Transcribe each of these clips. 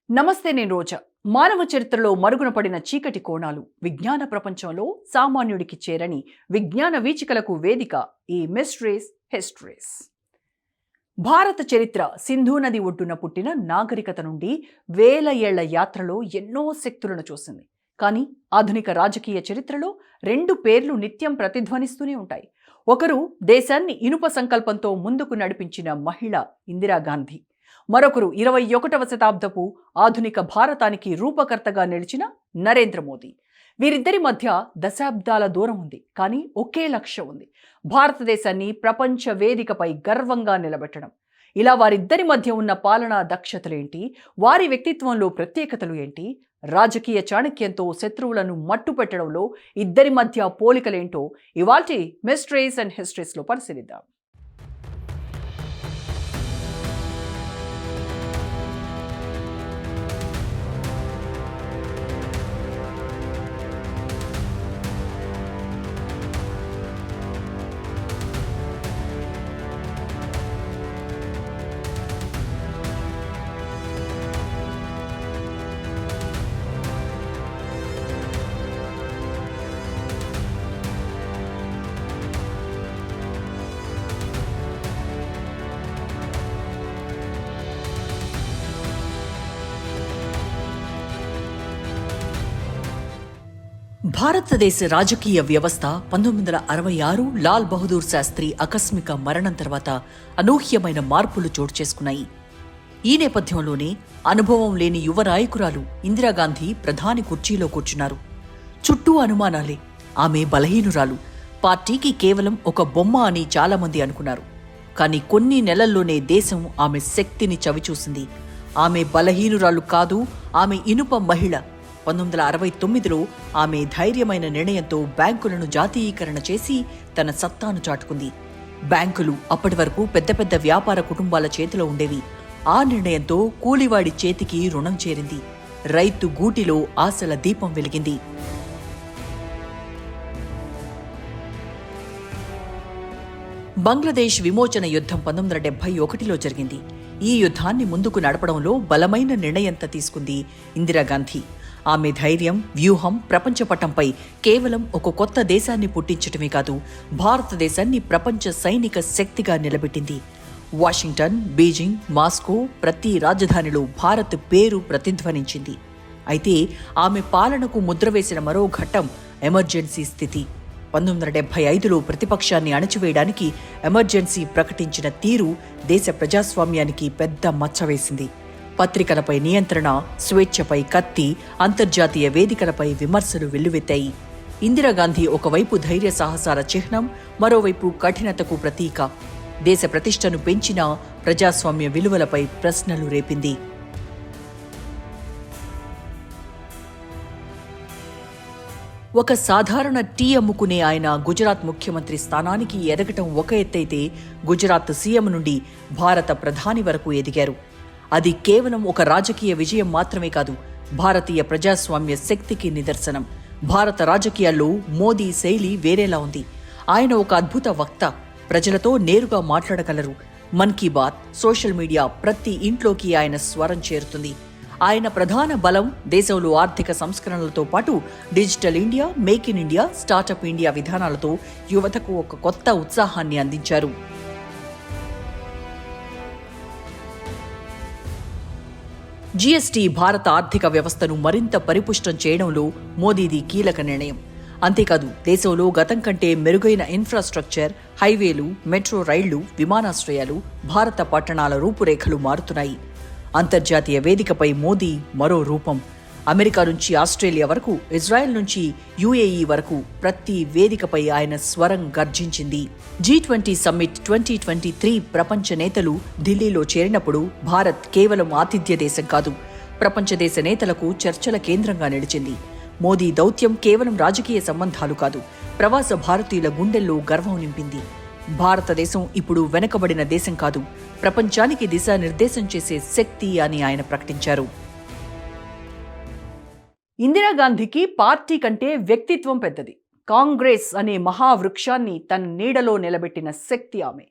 నమస్తే, నేను రోజా. మానవ చరిత్రలో మరుగున పడిన చీకటి కోణాలు, విజ్ఞాన ప్రపంచంలో సామాన్యుడికి చేరని విజ్ఞాన వీచికలకు వేదిక ఈ మిస్టరీస్ హిస్టరీస్. భారత చరిత్ర సింధు నది ఒడ్డున పుట్టిన నాగరికత నుండి వేల ఏళ్ల యాత్రలో ఎన్నో శక్తులను చూసింది. కానీ ఆధునిక రాజకీయ చరిత్రలో రెండు పేర్లు నిత్యం ప్రతిధ్వనిస్తూనే ఉంటాయి. ఒకరు దేశాన్ని ఇనుప సంకల్పంతో ముందుకు నడిపించిన మహిళ ఇందిరాగాంధీ, మరొకరు 21వ శతాబ్దపు ఆధునిక భారతానికి రూపకర్తగా నిలిచిన నరేంద్ర మోదీ. వీరిద్దరి మధ్య దశాబ్దాల దూరం ఉంది, కానీ ఒకే లక్ష్యం ఉంది: భారతదేశాన్ని ప్రపంచ వేదికపై గర్వంగా నిలబెట్టడం. ఇలా వారిద్దరి మధ్య ఉన్న పాలనా దక్షతలేంటి, వారి వ్యక్తిత్వంలో ప్రత్యేకతలు ఏంటి, రాజకీయ చాణక్యంతో శత్రువులను మట్టుపెట్టడంలో ఇద్దరి మధ్య పోలికలేంటో ఇవాల్టి మిస్టరీస్ అండ్ హిస్టరీస్లో పరిశీలిద్దాం. భారతదేశ రాజకీయ వ్యవస్థ 1966 లాల్ బహదూర్ శాస్త్రి ఆకస్మిక మరణం తర్వాత అనూహ్యమైన మార్పులు చోటు చేసుకున్నాయి. ఈ నేపథ్యంలోనే అనుభవం లేని యువ నాయకురాలు ఇందిరాగాంధీ ప్రధాని కుర్చీలో కూర్చున్నారు. చుట్టూ అనుమానాలే. ఆమె బలహీనురాలు, పార్టీకి కేవలం ఒక బొమ్మ అని చాలామంది అనుకున్నారు. కానీ కొన్ని నెలల్లోనే దేశం ఆమె శక్తిని చవిచూసింది. ఆమె బలహీనురాలు కాదు, ఆమె ఇనుప మహిళ. 1969లో ఆమె ధైర్యమైన నిర్ణయంతో బ్యాంకులను జాతీయీకరణ చేసి తన సత్తాను చాటుకుంది. బ్యాంకులు అప్పటి వరకు పెద్ద పెద్ద వ్యాపార కుటుంబాల చేతిలో ఉండేవి. ఆ నిర్ణయంతో కూలివాడి చేతికి రుణం చేరింది. రైతు గూటిలో ఆశల దీపం వెలిగింది. బంగ్లాదేశ్ విమోచన యుద్ధం 1971లో జరిగింది. ఈ యుద్ధాన్ని ముందుకు నడపడంలో బలమైన నిర్ణయంత తీసుకుంది ఇందిరాగాంధీ. ఆమె ధైర్యం, వ్యూహం ప్రపంచ పటంపై కేవలం ఒక కొత్త దేశాన్ని పుట్టించటమే కాదు, భారతదేశాన్ని ప్రపంచ సైనిక శక్తిగా నిలబెట్టింది. వాషింగ్టన్, బీజింగ్, మాస్కో ప్రతి రాజధానిలో భారత్ పేరు ప్రతిధ్వనించింది. అయితే ఆమె పాలనకు ముద్రవేసిన మరో ఘట్టం ఎమర్జెన్సీ స్థితి. 1975లో ప్రతిపక్షాన్ని అణచివేయడానికి ఎమర్జెన్సీ ప్రకటించిన తీరు దేశ ప్రజాస్వామ్యానికి పెద్ద మచ్చ వేసింది. పత్రికలపై నియంత్రణ, స్వేచ్ఛపై కత్తి, అంతర్జాతీయ వేదికలపై విమర్శలు వెల్లువెత్తాయి. ఇందిరాగాంధీ ఒకవైపు ధైర్య సాహసాల చిహ్నం, మరోవైపు కఠినతకు ప్రతీక. దేశ ప్రతిష్టను పెంచిన ప్రజాస్వామ్య విలువలపై ప్రశ్నలు రేపింది. ఒక సాధారణ టీ అమ్ముకునే ఆయన గుజరాత్ ముఖ్యమంత్రి స్థానానికి ఎదగటం ఒక ఎత్తైతే, గుజరాత్ సీఎం నుండి భారత ప్రధాని వరకు ఎదిగారు. అది కేవలం ఒక రాజకీయ విజయం మాత్రమే కాదు, భారతీయ ప్రజాస్వామ్య శక్తికి నిదర్శనం. భారత రాజకీయాల్లో మోదీ శైలి వేరేలా ఉంది. ఆయన ఒక అద్భుత వక్త, ప్రజలతో నేరుగా మాట్లాడగలరు. మన్ కీ బాత్, సోషల్ మీడియా ప్రతి ఇంట్లోకి ఆయన స్వరం చేరుతుంది. ఆయన ప్రధాన బలం దేశంలో ఆర్థిక సంస్కరణలతో పాటు digital India, make in India, startup India విధానాలతో యువతకు ఒక కొత్త ఉత్సాహాన్ని అందించారు. జీఎస్టీ భారత ఆర్థిక వ్యవస్థను మరింత పరిపుష్టం చేయడంలో మోదీది కీలక నిర్ణయం. అంతేకాదు, దేశంలో గతం కంటే మెరుగైన ఇన్ఫ్రాస్ట్రక్చర్, హైవేలు, మెట్రో రైళ్లు, విమానాశ్రయాలు, భారత పట్టణాల రూపురేఖలు మారుతున్నాయి. అంతర్జాతీయ వేదికపై మోదీ మరో రూపం. అమెరికా నుంచి ఆస్ట్రేలియా వరకు, ఇజ్రాయెల్ నుంచి యుఏఈ వరకు ప్రతి వేదికపై ఆయన స్వరం గర్జించింది. G20 సమ్మిట్ 2023 ప్రపంచ నేతలు ఢిల్లీలో చేరినప్పుడు భారత్ కేవలం ఆతిథ్య దేశం కాదు, ప్రపంచ దేశ నేతలకు చర్చల కేంద్రంగా నిలిచింది. మోదీ దౌత్యం కేవలం రాజకీయ సంబంధాలు కాదు, ప్రవాస భారతీయుల గుండెల్లో గర్వం నింపింది. భారతదేశం ఇప్పుడు వెనుకబడిన దేశం కాదు, ప్రపంచానికి దిశానిర్దేశం చేసే శక్తి అని ఆయన ప్రకటించారు. ఇందిరాగాంధీకి పార్టీ కంటే వ్యక్తిత్వం పెద్దది. కాంగ్రెస్ అనే మహావృక్షాన్ని తన నీడలో నిలబెట్టిన శక్తి ఆమె.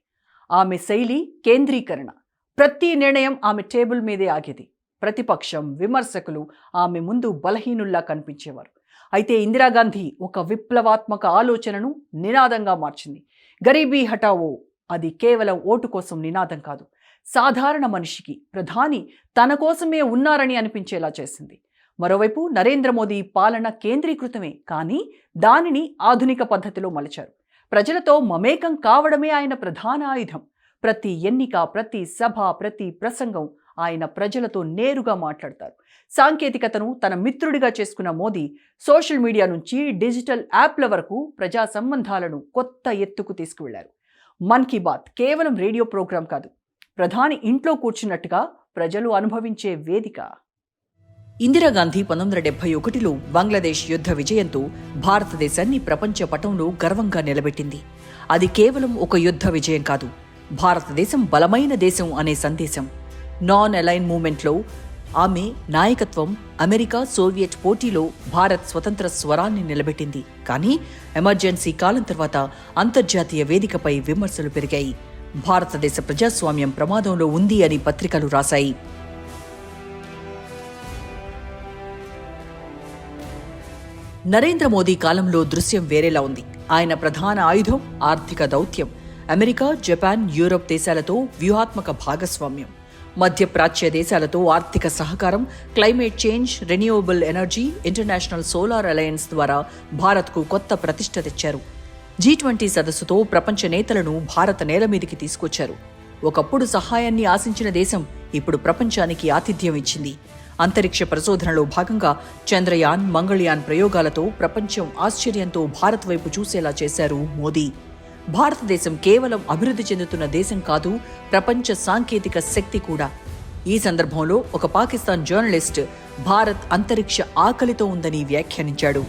ఆమె శైలి కేంద్రీకరణ. ప్రతి నిర్ణయం ఆమె టేబుల్ మీదే ఆగేది. ప్రతిపక్షం, విమర్శకులు ఆమె ముందు బలహీనుల్లా కనిపించేవారు. అయితే ఇందిరాగాంధీ ఒక విప్లవాత్మక ఆలోచనను నినాదంగా మార్చింది. గరీబీ హఠావో అది కేవలం ఓటు కోసం నినాదం కాదు, సాధారణ మనిషికి ప్రధాని తన కోసమే ఉన్నారని అనిపించేలా చేసింది. మరోవైపు నరేంద్ర మోదీ పాలన కేంద్రీకృతమే, కానీ దానిని ఆధునిక పద్ధతిలో మలిచారు. ప్రజలతో మమేకం కావడమే ఆయన ప్రధాన ఆయుధం. ప్రతి ఎన్నిక, ప్రతి సభ, ప్రతి ప్రసంగం ఆయన ప్రజలతో నేరుగా మాట్లాడతారు. సాంకేతికతను తన మిత్రుడిగా చేసుకున్న మోదీ సోషల్ మీడియా నుంచి డిజిటల్ యాప్ల వరకు ప్రజా సంబంధాలను కొత్త ఎత్తుకు తీసుకువెళ్లారు. మన్ కీ బాత్ కేవలం రేడియో ప్రోగ్రాం కాదు, ప్రధాని ఇంట్లో కూర్చున్నట్టుగా ప్రజలు అనుభవించే వేదిక. ఇందిరాగాంధీ 1971లో బంగ్లాదేశ్ యుద్ధ విజయంతో భారతదేశాన్ని ప్రపంచ పటంలో గర్వంగా నిలబెట్టింది. అది కేవలం ఒక యుద్ధ విజయం కాదు, భారతదేశం బలమైన దేశం అనే సందేశం. నాన్ అలైన్ మూవ్మెంట్లో ఆమె నాయకత్వం అమెరికా సోవియట్ పోటీలో భారత్ స్వతంత్ర స్వరాన్ని నిలబెట్టింది. కానీ ఎమర్జెన్సీ కాలం తర్వాత అంతర్జాతీయ వేదికపై విమర్శలు పెరిగాయి. భారతదేశ ప్రజాస్వామ్యం ప్రమాదంలో ఉంది అని పత్రికలు రాశాయి. నరేంద్ర మోదీ కాలంలో దృశ్యం వేరేలా ఉంది. ఆయన ప్రధాన ఆయుధం ఆర్థిక దౌత్యం. అమెరికా, జపాన్, యూరప్ దేశాలతో వ్యూహాత్మక భాగస్వామ్యం, మధ్యప్రాచ్య దేశాలతో ఆర్థిక సహకారం, climate change, renewable energy, international solar alliance ద్వారా భారత్కు కొత్త ప్రతిష్ఠ తెచ్చారు. G20 సదస్సుతో ప్రపంచ నేతలను భారత నేల మీదికి తీసుకొచ్చారు. ఒకప్పుడు సహాయాన్ని ఆశించిన దేశం ఇప్పుడు ప్రపంచానికి ఆతిథ్యం ఇచ్చింది. అంతరిక్ష పరిశోధనలో భాగంగా చంద్రయాన్, మంగళయాన్ ప్రయోగాలతో ప్రపంచం ఆశ్చర్యంతో భారత్ వైపు చూసేలా చేశారు మోదీ. భారతదేశం కేవలం అభివృద్ధి చెందుతున్న దేశం కాదు, ప్రపంచ సాంకేతిక శక్తి కూడా. ఈ సందర్భంలో ఒక పాకిస్తాన్ జర్నలిస్ట్ భారత్ అంతరిక్ష ఆకలితో ఉందని వ్యాఖ్యానించాడు.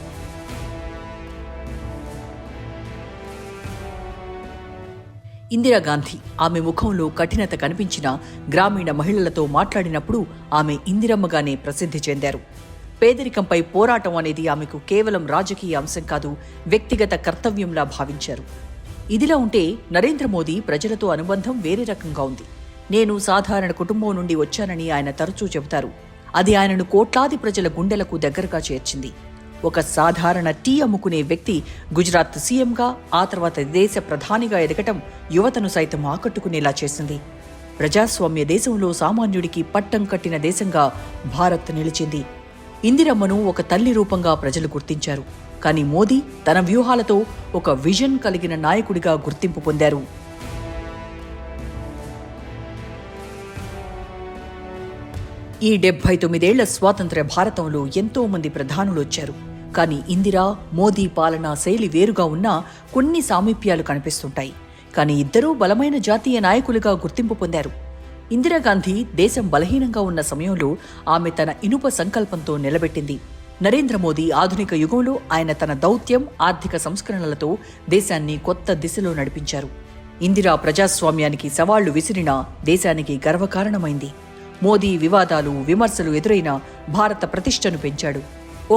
ఇందిరాగాంధీ ఆమె ముఖంలో కఠినత కనిపించిన గ్రామీణ మహిళలతో మాట్లాడినప్పుడు ఆమె ఇందిరమ్మగానే ప్రసిద్ధి చెందారు. పేదరికంపై పోరాటం అనేది ఆమెకు కేవలం రాజకీయ అంశం కాదు, వ్యక్తిగత కర్తవ్యంలా భావించారు. ఇదిలా ఉంటే నరేంద్ర మోదీ ప్రజలతో అనుబంధం వేరే రకంగా ఉంది. నేను సాధారణ కుటుంబం నుండి వచ్చానని ఆయన తరచూ చెబుతారు. అది ఆయనను కోట్లాది ప్రజల గుండెలకు దగ్గరగా చేర్చింది. ఒక సాధారణ టీ అమ్ముకునే వ్యక్తి గుజరాత్ సీఎంగా, ఆ తర్వాత దేశ ప్రధానిగా ఎదగటం యువతను సైతం ఆకట్టుకునేలా చేసింది. ప్రజాస్వామ్య దేశంలో సామాన్యుడికి పట్టం కట్టిన దేశంగా భారత్ నిలిచింది. ఇందిరమ్మను ఒక తల్లి రూపంగా ప్రజలు గుర్తించారు. కానీ మోదీ తన వ్యూహాలతో ఒక విజన్ కలిగిన నాయకుడిగా గుర్తింపు పొందారు. ఈ 79 స్వాతంత్ర్య భారతంలో ఎంతో మంది ప్రధానులు వచ్చారు. కానీ ఇందిరా, మోదీ పాలనా శైలి వేరుగా ఉన్నా కొన్ని సామీప్యాలు కనిపిస్తుంటాయి. కానీ ఇద్దరూ బలమైన జాతీయ నాయకులుగా గుర్తింపు పొందారు. ఇందిరాగాంధీ దేశం బలహీనంగా ఉన్న సమయంలో ఆమె తన ఇనుప సంకల్పంతో నిలబెట్టింది. నరేంద్ర మోదీ ఆధునిక యుగంలో ఆయన తన దౌత్యం, ఆర్థిక సంస్కరణలతో దేశాన్ని కొత్త దిశలో నడిపించారు. ఇందిరా ప్రజాస్వామ్యానికి సవాళ్లు విసిరినా దేశానికి గర్వకారణమైంది. మోదీ వివాదాలు, విమర్శలు ఎదురైనా భారత ప్రతిష్టను పెంచాడు.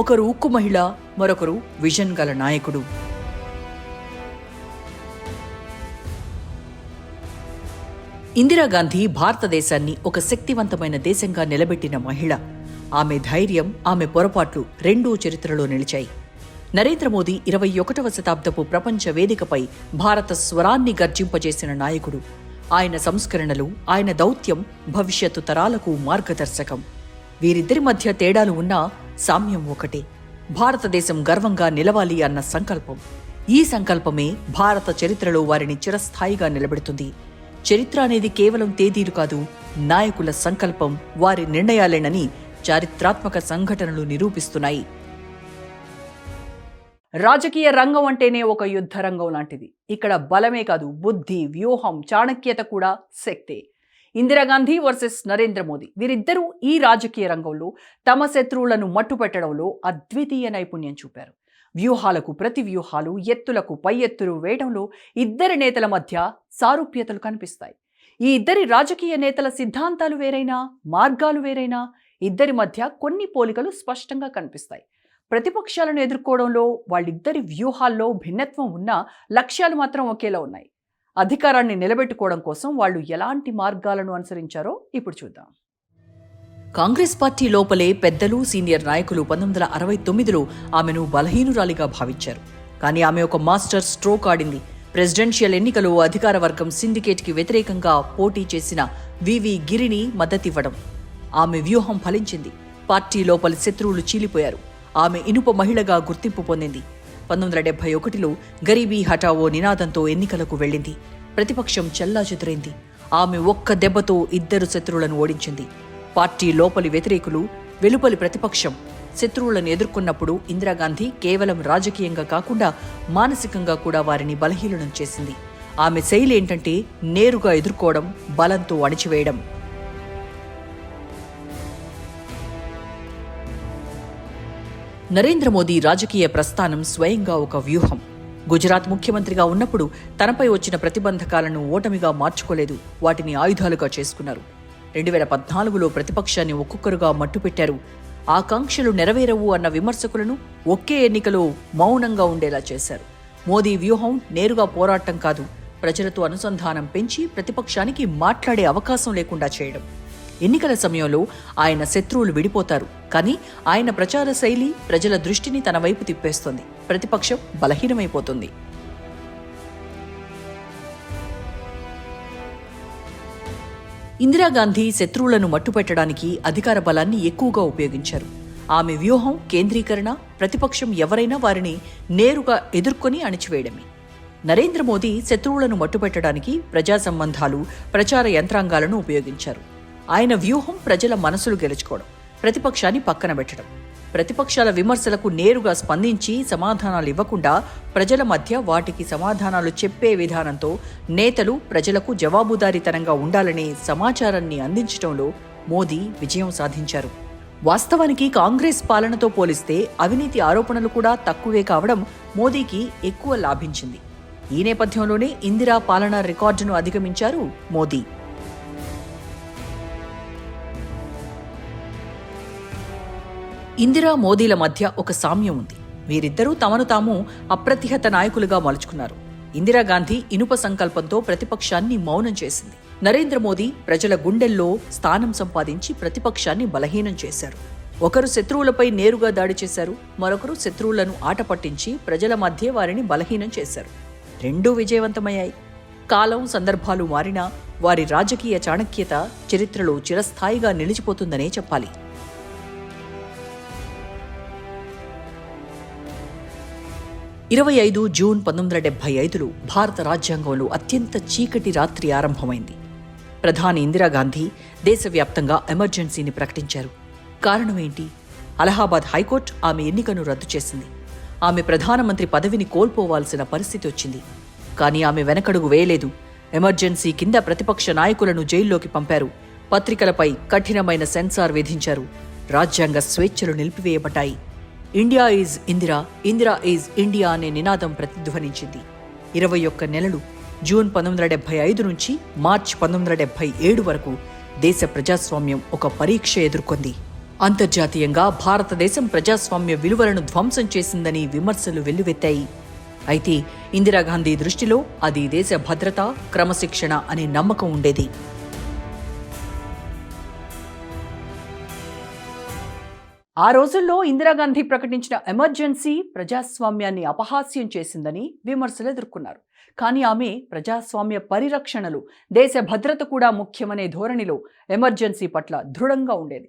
ఒకరు ఉక్కు మహిళ, మరొకరు విజన్ గల నాయకుడు. ఇందిరాగాంధీ భారతదేశాన్ని ఒక శక్తివంతమైన దేశంగా నిలబెట్టిన మహిళ. ఆమె ధైర్యం, ఆమె పొరపాట్లు రెండూ చరిత్రలో నిలిచాయి. నరేంద్ర మోదీ 21వ శతాబ్దపు ప్రపంచ వేదికపై భారత స్వరాన్ని గర్జింపజేసిన నాయకుడు. ఆయన సంస్కరణలు, ఆయన దౌత్యం భవిష్యత్తు తరాలకు మార్గదర్శకం. వీరిద్దరి మధ్య తేడాలు ఉన్నా సామ్యం ఒకటే, భారతదేశం గర్వంగా నిలవాలి అన్న సంకల్పం. ఈ సంకల్పమే భారత చరిత్రలో వారిని చిరస్థాయిగా నిలబెడుతుంది. చరిత్ర అనేది కేవలం తేదీలు కాదు, నాయకుల సంకల్పం, వారి నిర్ణయాలేనని చారిత్రాత్మక సంఘటనలు నిరూపిస్తున్నాయి. రాజకీయ రంగం అంటేనే ఒక యుద్ధ రంగం లాంటిది. ఇక్కడ బలమే కాదు, బుద్ధి, వ్యూహం, చాణక్యత కూడా శక్తే. ఇందిరాగాంధీ వర్సెస్ నరేంద్ర మోదీ, వీరిద్దరూ ఈ రాజకీయ రంగంలో తమ శత్రువులను మట్టుపెట్టడంలో అద్వితీయ నైపుణ్యం చూపారు. వ్యూహాలకు ప్రతి వ్యూహాలు, ఎత్తులకు పై ఎత్తులు వేయడంలో ఇద్దరి నేతల మధ్య సారూప్యతలు కనిపిస్తాయి. ఈ ఇద్దరి రాజకీయ నేతల సిద్ధాంతాలు వేరైనా, మార్గాలు వేరైనా, ఇద్దరి మధ్య కొన్ని పోలికలు స్పష్టంగా కనిపిస్తాయి. ప్రతిపక్షాలను ఎదుర్కోవడంలో వాళ్ళిద్దరి వ్యూహాల్లో భిన్నత్వం ఉన్నా లక్ష్యాలు మాత్రం ఒకేలా ఉన్నాయి. అధికారాన్ని నిలబెట్టుకోవడం కోసం వాళ్ళు ఎలాంటి మార్గాలను అనుసరించారో ఇప్పుడు చూద్దాం. కాంగ్రెస్ పార్టీ లోపలే పెద్దలు, సీనియర్ నాయకులు 1969లో ఆమెను బలహీనురాలిగా భావించారు. కానీ ఆమె ఒక మాస్టర్ స్ట్రోక్ ఆడింది. ప్రెసిడెన్షియల్ ఎన్నికలో అధికార వర్గం సిండికేట్కి వ్యతిరేకంగా పోటీ చేసిన వివి గిరిని మద్దతివ్వడం. ఆమె వ్యూహం ఫలించింది. పార్టీ లోపలి శత్రువులు చీలిపోయారు. ఆమె ఇనుప మహిళగా గుర్తింపు పొందింది. 1971లో గరీబీ హఠావో నినాదంతో ఎన్నికలకు వెళ్ళింది. ప్రతిపక్షం చెల్లాచెదురైంది. ఆమె ఒక్క దెబ్బతో 2 శత్రువులను ఓడించింది. పార్టీ లోపలి వ్యతిరేకులు, వెలుపలి ప్రతిపక్షం శత్రువులను ఎదుర్కొన్నప్పుడు ఇందిరాగాంధీ కేవలం రాజకీయంగా కాకుండా మానసికంగా కూడా వారిని బలహీనం చేసింది. ఆమె శైలి ఏంటంటే నేరుగా ఎదుర్కోవడం, బలంతో అణిచివేయడం. నరేంద్ర మోదీ రాజకీయ ప్రస్థానం స్వయంగా ఒక వ్యూహం. గుజరాత్ ముఖ్యమంత్రిగా ఉన్నప్పుడు తనపై వచ్చిన ప్రతిబంధకాలను ఓటమిగా మార్చుకోలేదు, వాటిని ఆయుధాలుగా చేసుకున్నారు. 2014లో ప్రతిపక్షాన్ని ఒక్కొక్కరుగా మట్టుపెట్టారు. ఆకాంక్షలు నెరవేరవు అన్న విమర్శకులను ఒకే ఎన్నికలో మౌనంగా ఉండేలా చేశారు. మోదీ వ్యూహం నేరుగా పోరాటం కాదు, ప్రజలతో అనుసంధానం పెంచి ప్రతిపక్షానికి మాట్లాడే అవకాశం లేకుండా చేయడం. ఎన్నికల సమయంలో ఆయన శత్రువులు విడిపోతారు, కానీ ఆయన ప్రచార శైలి ప్రజల దృష్టిని తన వైపు తిప్పేస్తుంది. ప్రతిపక్షం బలహీనమైపోతుంది. ఇందిరాగాంధీ శత్రువులను మట్టుపెట్టడానికి అధికార బలాన్ని ఎక్కువగా ఉపయోగించారు. ఆమె వ్యూహం కేంద్రీకరణ, ప్రతిపక్షం ఎవరైనా వారిని నేరుగా ఎదుర్కొని అణిచివేయడమే. నరేంద్ర మోదీ శత్రువులను మట్టుపెట్టడానికి ప్రజా సంబంధాలు, ప్రచార యంత్రాంగాలను ఉపయోగించారు. ఆయన వ్యూహం ప్రజల మనసులు గెలుచుకోవడం, ప్రతిపక్షాన్ని పక్కన పెట్టడం. ప్రతిపక్షాల విమర్శలకు నేరుగా స్పందించి సమాధానాలు ఇవ్వకుండా ప్రజల మధ్య వాటికి సమాధానాలు చెప్పే విధానంతో నేతలు ప్రజలకు జవాబుదారీతనంగా ఉండాలనే సమాచారాన్ని అందించడంలో మోదీ విజయం సాధించారు. వాస్తవానికి కాంగ్రెస్ పాలనతో పోలిస్తే అవినీతి ఆరోపణలు కూడా తక్కువే కావడం మోదీకి ఎక్కువ లాభించింది. ఈ నేపథ్యంలోనే ఇందిరా పాలనా రికార్డును అధిగమించారు మోదీ. ఇందిరా, మోదీల మధ్య ఒక సామ్యం ఉంది. వీరిద్దరూ తమను తాము అప్రతిహత నాయకులుగా మలుచుకున్నారు. ఇందిరాగాంధీ ఇనుప సంకల్పంతో ప్రతిపక్షాన్ని మౌనం చేసింది. నరేంద్ర మోదీ ప్రజల గుండెల్లో స్థానం సంపాదించి ప్రతిపక్షాన్ని బలహీనం చేశారు. ఒకరు శత్రువులపై నేరుగా దాడి చేశారు, మరొకరు శత్రువులను ఆట పట్టించి ప్రజల మధ్య వారిని బలహీనం చేశారు. రెండూ విజయవంతమయ్యాయి. కాలం, సందర్భాలు మారినా వారి రాజకీయ చాణక్యత చరిత్రలో చిరస్థాయిగా నిలిచిపోతుందనే చెప్పాలి. 25 జూన్ 1975లో భారత రాజ్యాంగంలో అత్యంత చీకటి రాత్రి ఆరంభమైంది. ప్రధాని ఇందిరాగాంధీ దేశవ్యాప్తంగా ఎమర్జెన్సీని ప్రకటించారు. కారణమేంటి? అలహాబాద్ హైకోర్టు ఆమె ఎన్నికను రద్దు చేసింది. ఆమె ప్రధానమంత్రి పదవిని కోల్పోవాల్సిన పరిస్థితి వచ్చింది. కానీ ఆమె వెనకడుగు వేయలేదు. ఎమర్జెన్సీ కింద ప్రతిపక్ష నాయకులను జైల్లోకి పంపారు. పత్రికలపై కఠినమైన సెన్సార్ విధించారు. రాజ్యాంగ స్వేచ్ఛలు నిలిపివేయబడ్డాయి. India is Indira, Indira is India అనే నినాదం ప్రతిధ్వనించింది. 21 నెలలు, జూన్ 1975 నుంచి మార్చి 1977 వరకు దేశ ప్రజాస్వామ్యం ఒక పరీక్ష ఎదుర్కొంది. అంతర్జాతీయంగా భారతదేశం ప్రజాస్వామ్య విలువలను ధ్వంసం చేసిందని విమర్శలు వెల్లువెత్తాయి. అయితే ఇందిరాగాంధీ దృష్టిలో అది దేశ భద్రత, క్రమశిక్షణ అనే నమ్మకం ఉండేది. ఆ రోజుల్లో ఇందిరాగాంధీ ప్రకటించిన ఎమర్జెన్సీ ప్రజాస్వామ్యాన్ని అపహాస్యం చేసిందని విమర్శలు ఎదుర్కొన్నారు. కానీ ఆమె ప్రజాస్వామ్య పరిరక్షణలు, దేశ భద్రత కూడా ముఖ్యమనే ధోరణిలో ఎమర్జెన్సీ పట్ల దృఢంగా ఉండేది.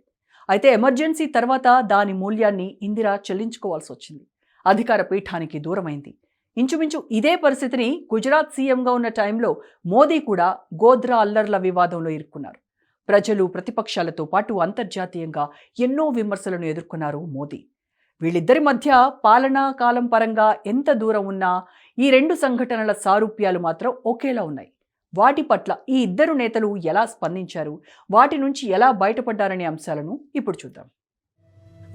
అయితే ఎమర్జెన్సీ తర్వాత దాని మూల్యాన్ని ఇందిరా చెల్లించుకోవాల్సి వచ్చింది. అధికార పీఠానికి దూరమైంది. ఇంచుమించు ఇదే పరిస్థితిని గుజరాత్ సీఎంగా ఉన్న టైంలో మోదీ కూడా గోధ్రా అల్లర్ల వివాదంలో ఇరుక్కున్నారు. ప్రజలు, ప్రతిపక్షాలతో పాటు అంతర్జాతీయంగా ఎన్నో విమర్శలను ఎదుర్కొన్నారు మోదీ. వీళ్ళిద్దరి మధ్య పాలనా కాలం పరంగా ఎంత దూరం ఉన్నా ఈ 2 సంఘటనల సారూప్యాలు మాత్రం ఒకేలా ఉన్నాయి. వాటి పట్ల ఈ ఇద్దరు నేతలు ఎలా స్పందించారు, వాటి నుంచి ఎలా బయటపడ్డారనే అంశాలను ఇప్పుడు చూద్దాం.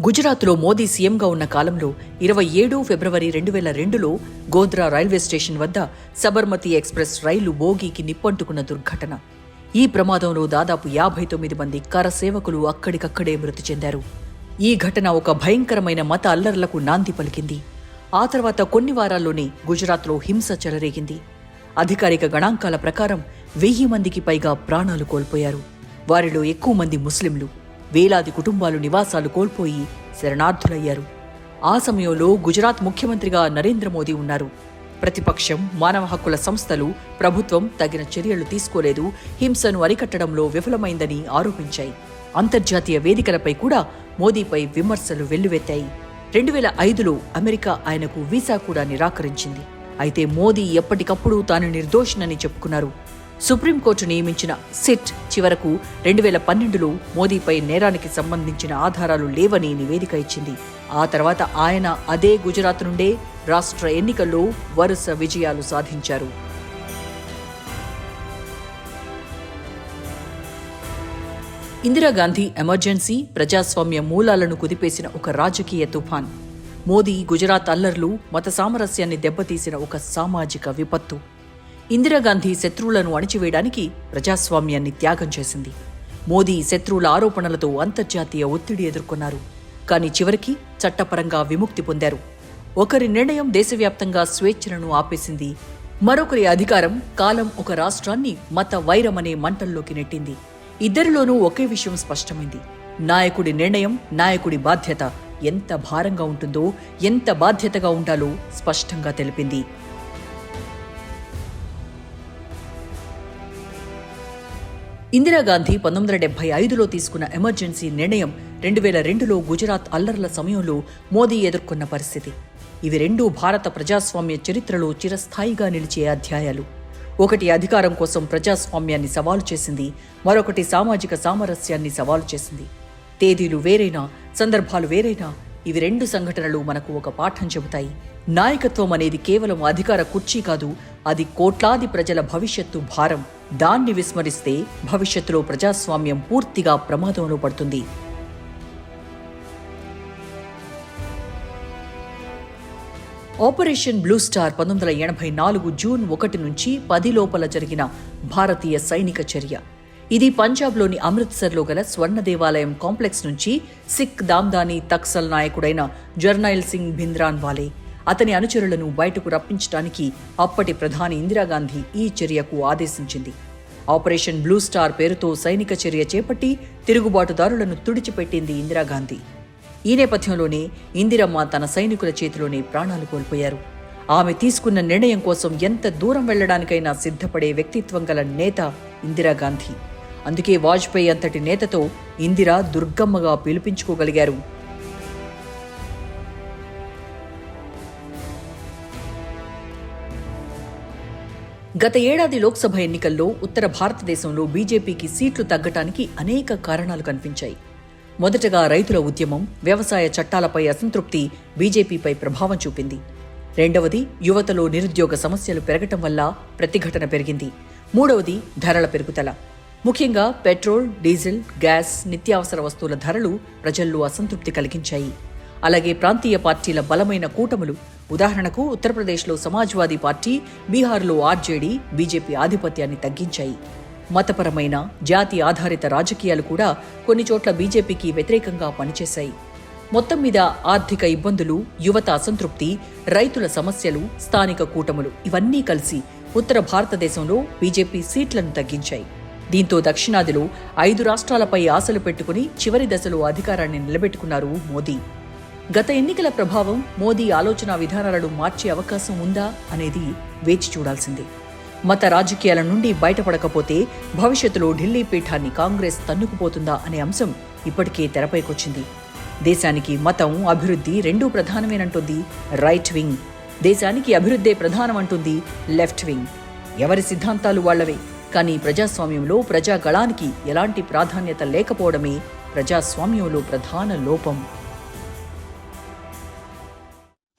గుజరాత్లో మోదీ సీఎంగా ఉన్న కాలంలో 27 ఫిబ్రవరి 2002లో గోధ్రా రైల్వే స్టేషన్ వద్ద సబర్మతి ఎక్స్ప్రెస్ రైలు బోగీకి నిప్పంటుకున్న దుర్ఘటన. ఈ ప్రమాదంలో దాదాపు 59 మంది కరసేవకులు అక్కడికక్కడే మృతి చెందారు. ఈ ఘటన ఒక భయంకరమైన మత అల్లర్లకు నాంది పలికింది. ఆ తర్వాత కొన్ని వారాల్లోనే గుజరాత్లో హింస చెలరేగింది. అధికారిక గణాంకాల ప్రకారం 1000 మందికి పైగా ప్రాణాలు కోల్పోయారు. వారిలో ఎక్కువ మంది ముస్లింలు. వేలాది కుటుంబాలు నివాసాలు కోల్పోయి శరణార్థులయ్యారు. ఆ సమయంలో గుజరాత్ ముఖ్యమంత్రిగా నరేంద్ర మోదీ ఉన్నారు. ప్రతిపక్షం, మానవ హక్కుల సంస్థలు, ప్రభుత్వం తగిన చర్యలు తీసుకోలేదు, హింసను అరికట్టడంలో విఫలమైందని ఆరోపించాయి. అంతర్జాతీయ వేదికలపై కూడా మోదీపై విమర్శలు వెల్లువెత్తాయి. 2005లో అమెరికా ఆయనకు వీసా కూడా నిరాకరించింది. అయితే మోదీ ఎప్పటికప్పుడు తాను నిర్దోషినని చెప్పుకున్నారు. సుప్రీంకోర్టు నియమించిన సిట్ చివరకు 2012లో మోదీపై నేరానికి సంబంధించిన ఆధారాలు లేవని నివేదిక ఇచ్చింది. ఆ తర్వాత ఆయన అదే గుజరాత్ నుండే రాష్ట్ర ఎన్నికల్లో వరుస విజయాలు సాధించారు. ఇందిరాగాంధీ ఎమర్జెన్సీ ప్రజాస్వామ్య మూలాలను కుదిపేసిన ఒక రాజకీయ తుఫాన్. మోదీ గుజరాత్ అల్లర్లు మత సామరస్యాన్ని దెబ్బతీసిన ఒక సామాజిక విపత్తు. ఇందిరాగాంధీ శత్రువులను అణిచివేయడానికి ప్రజాస్వామ్యాన్ని త్యాగం చేసింది. మోదీ శత్రువుల ఆరోపణలతో అంతర్జాతీయ ఒత్తిడి ఎదుర్కొన్నారు. కానీ చివరికి చట్టపరంగా విముక్తి పొందారు. ఒకరి నిర్ణయం దేశవ్యాప్తంగా స్వేచ్ఛలను ఆపేసింది. మరొకరి అధికారం, కాలం ఒక రాష్ట్రాన్ని మత వైరమనే మంటల్లోకి నెట్టింది. ఇద్దరిలోనూ ఒకే విషయం స్పష్టమైంది. నాయకుడి నిర్ణయం, నాయకుడి బాధ్యత ఎంత భారంగా ఉంటుందో, ఎంత బాధ్యతగా ఉండాలో స్పష్టంగా తెలిపింది. ఇందిరాగాంధీ 1975లో తీసుకున్న ఎమర్జెన్సీ నిర్ణయం 2002లో గుజరాత్ అల్లర్ల సమయంలో మోదీ ఎదుర్కొన్న పరిస్థితి. ఇవి రెండూ భారత ప్రజాస్వామ్య చరిత్రలో చిరస్థాయిగా నిలిచే అధ్యాయాలు. ఒకటి అధికారం కోసం ప్రజాస్వామ్యాన్ని సవాలు చేసింది, మరొకటి సామాజిక సామరస్యాన్ని సవాలు చేసింది. తేదీలు వేరైనా, సందర్భాలు వేరైనా ఇవి రెండు సంఘటనలు మనకు ఒక పాఠం చెబుతాయి. నాయకత్వం అనేది కేవలం అధికార కుర్చీ కాదు, అది కోట్లాది ప్రజల భవిష్యత్తు భారం. దాన్ని విస్మరిస్తే భవిష్యత్తులో ప్రజాస్వామ్యం పూర్తిగా ప్రమాదంలో పడుతుంది. ఆపరేషన్ బ్లూ స్టార్ 1984 జూన్ 1 నుంచి 10 లోపల జరిగిన భారతీయ సైనిక చర్య. ఇది పంజాబ్లోని అమృత్సర్లో గల స్వర్ణ దేవాలయం కాంప్లెక్స్ నుంచి సిక్ దామ్దానీ తక్సల్ నాయకుడైన జర్నైల్ సింగ్ భింద్రాన్ వాలే, అతని అనుచరులను బయటకు రప్పించడానికి అప్పటి ప్రధాని ఇందిరాగాంధీ ఈ చర్యకు ఆదేశించింది. ఆపరేషన్ బ్లూ స్టార్ పేరుతో సైనిక చర్య చేపట్టి తిరుగుబాటుదారులను తుడిచిపెట్టింది ఇందిరాగాంధీ. ఈ నేపథ్యంలోనే ఇందిరమ్మ తన సైనికుల చేతిలోనే ప్రాణాలు కోల్పోయారు. ఆమె తీసుకున్న నిర్ణయం కోసం ఎంత దూరం వెళ్లడానికైనా సిద్ధపడే వ్యక్తిత్వం గల నేత ఇందిరాగాంధీ. అందుకే వాజ్పేయి అంతటి నేతతో ఇందిర దుర్గమ్మగా పిలిపించుకోగలిగారు. గత ఏడాది లోక్సభ ఎన్నికల్లో ఉత్తర భారతదేశంలో బీజేపీకి సీట్లు తగ్గటానికి అనేక కారణాలు కనిపించాయి. మొదటగా రైతుల ఉద్యమం, వ్యవసాయ చట్టాలపై అసంతృప్తి బీజేపీపై ప్రభావం చూపింది. రెండవది యువతలో నిరుద్యోగ సమస్యలు పెరగటం వల్ల ప్రతిఘటన పెరిగింది. మూడవది ధరల పెరుగుదల. ముఖ్యంగా పెట్రోల్, డీజిల్, గ్యాస్, నిత్యావసర వస్తువుల ధరలు ప్రజల్లో అసంతృప్తి కలిగించాయి. అలాగే ప్రాంతీయ పార్టీల బలమైన కూటములు, ఉదాహరణకు ఉత్తరప్రదేశ్లో సమాజ్వాదీ పార్టీ, బీహార్లో ఆర్జేడీ, బీజేపీ ఆధిపత్యాన్ని తగ్గించాయి. మతపరమైన, జాతి ఆధారిత రాజకీయాలు కూడా కొన్ని చోట్ల బీజేపీకి వ్యతిరేకంగా పనిచేశాయి. మొత్తం మీద ఆర్థిక ఇబ్బందులు, యువత అసంతృప్తి, రైతుల సమస్యలు, స్థానిక కూటములు ఇవన్నీ కలిసి ఉత్తర భారతదేశంలో బీజేపీ సీట్లను తగ్గించాయి. దీంతో దక్షిణాదిలో 5 రాష్ట్రాలపై ఆశలు పెట్టుకుని చివరి దశలో అధికారాన్ని నిలబెట్టుకున్నారు మోదీ. గత ఎన్నికల ప్రభావం మోదీ ఆలోచన విధానాలను మార్చే అవకాశం ఉందా అనేది వేచి చూడాల్సిందే. మత రాజకీయాల నుండి బయటపడకపోతే భవిష్యత్తులో ఢిల్లీ పీఠాన్ని కాంగ్రెస్ తన్నుకుపోతుందా అనే అంశం ఇప్పటికే తెరపైకొచ్చింది. దేశానికి మతం, అభివృద్ధి రెండూ ప్రధానమేనంటుంది రైట్ వింగ్. దేశానికి అభివృద్ధే ప్రధానమంటుంది లెఫ్ట్ వింగ్. ఎవరి సిద్ధాంతాలు వాళ్లవే. కానీ ప్రజాస్వామ్యంలో ప్రజాగళానికి ఎలాంటి ప్రాధాన్యత లేకపోవడమే ప్రజాస్వామ్యంలో ప్రధాన లోపం.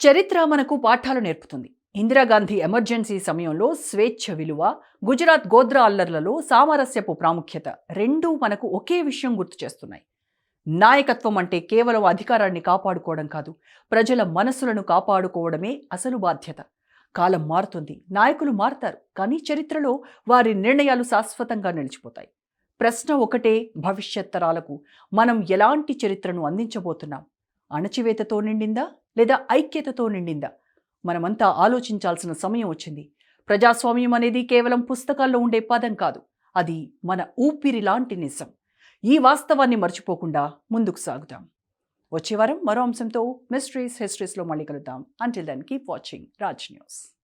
చరిత్ర మనకు పాఠాలు నేర్పుతుంది. ఇందిరాగాంధీ ఎమర్జెన్సీ సమయంలో స్వేచ్ఛ విలువ, గుజరాత్ గోద్రా అల్లర్లలో సామరస్యపు ప్రాముఖ్యత రెండూ మనకు ఒకే విషయం గుర్తు చేస్తున్నాయి. నాయకత్వం అంటే కేవలం అధికారాన్ని కాపాడుకోవడం కాదు, ప్రజల మనసులను కాపాడుకోవడమే అసలు బాధ్యత. కాలం మారుతుంది, నాయకులు మారుతారు, కానీ చరిత్రలో వారి నిర్ణయాలు శాశ్వతంగా నిలిచిపోతాయి. ప్రశ్న ఒకటే, భవిష్యత్ తరాలకు మనం ఎలాంటి చరిత్రను అందించబోతున్నాం? అణచివేతతో నిండిందా లేదా ఐక్యతతో నిండిందా? మనమంతా ఆలోచించాల్సిన సమయం వచ్చింది. ప్రజాస్వామ్యం అనేది కేవలం పుస్తకాల్లో ఉండే పదం కాదు, అది మన ఊపిరి లాంటి నిజం. ఈ వాస్తవాన్ని మర్చిపోకుండా ముందుకు సాగుదాం. వచ్చే వారం మరో అంశంతో మిస్టరీస్ హిస్టరీస్లో మళ్ళీ కలుద్దాం. Until then keep watching Raj news.